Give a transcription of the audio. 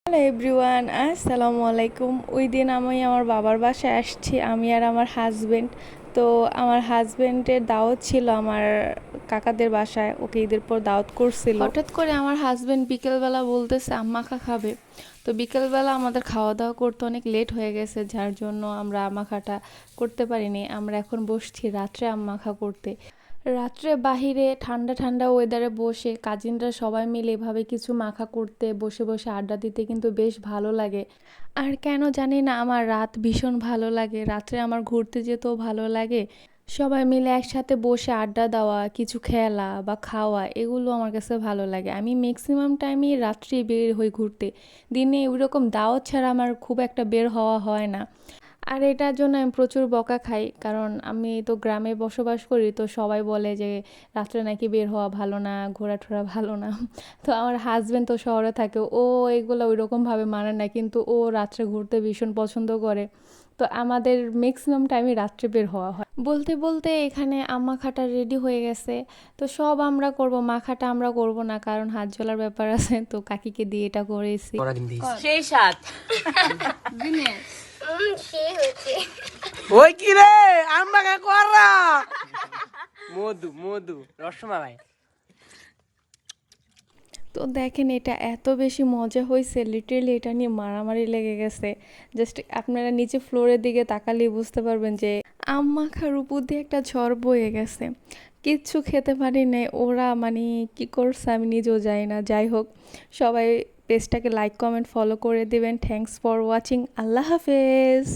Hello everyone, আসসালামু আলাইকুম। ওই দিন আমি আমার বাবার বাসায় আসছি, আমি আর আমার হাজবেন্ড। তো আমার হাজবেন্ডের দাওয়াত ছিল আমার কাকাদের বাসায়, ওকে ঈদের পর দাওয়াত করছিল। হঠাৎ করে আমার হাজবেন্ড বিকেলবেলা বলতেছে আম্মাখা খাবে। তো বিকেলবেলা আমাদের খাওয়া দাওয়া করতে অনেক লেট হয়ে গেছে, যার জন্য আমরা আম্মাখাটা করতে পারিনি। আমরা এখন বসছি রাত্রে আম্মাখা করতে। রাত্রে বাহিরে ঠান্ডা ঠান্ডা ওয়েদারে বসে কাজিনরা সবাই মিলে এভাবে কিছু মাখা করতে বসে বসে আড্ডা দিতে কিন্তু বেশ ভালো লাগে। আর কেন জানি না আমার রাত ভীষণ ভালো লাগে, রাত্রে আমার ঘুরতে যেতেও ভালো লাগে। সবাই মিলে একসাথে বসে আড্ডা দেওয়া, কিছু খেলা বা খাওয়া, এগুলো আমার কাছে ভালো লাগে। আমি ম্যাক্সিমাম টাইমই রাত্রে বের হই ঘুরতে, দিনে ওইরকম দাওয়াত ছাড়া আমার খুব একটা বের হওয়া হয় না। আর এটার জন্য আমি প্রচুর বকা খাই, কারণ আমি তো গ্রামে বসবাস করি, তো সবাই বলে যে রাত্রে নাকি বের হওয়া ভালো না, ঘোরাটোরা ভালো না। তো আমার হাজব্যান্ড তো শহরে থাকে, ও এগুলো ওইরকমভাবে মানে না, কিন্তু ও রাত্রে ঘুরতে ভীষণ পছন্দ করে। তো আমাদের ম্যাক্সিমাম টাইমে রাত্রে বের হওয়া হয়। বলতে বলতে এখানে আম্মা খাটা রেডি হয়ে গেছে। তো সব আমরা করব, মাখাটা আমরা করব না, কারণ হাত জ্বলার ব্যাপার আছে, তো কাকিকে দিয়ে এটা করেছি। সেই সাত ওই কি রে আমাকে করা মধু মধু রসমালাই। তো দেখেন এটা এত বেশি মজা হয়েছে, লিটারেলি এটা নিয়ে মারামারি লেগে গেছে। জাস্ট আপনারা নিচে ফ্লোরের দিকে তাকালেই বুঝতে পারবেন যে আম মাখার উপর দিয়ে একটা ঝড় বয়ে গেছে। কিচ্ছু খেতে পারি নাই, ওরা মানে কি করছে আমি নিজেও জানি না। যাই হোক, সবাই পেজটাকে লাইক কমেন্ট ফলো করে দেবেন। Thanks for watching. আল্লাহ হাফেজ।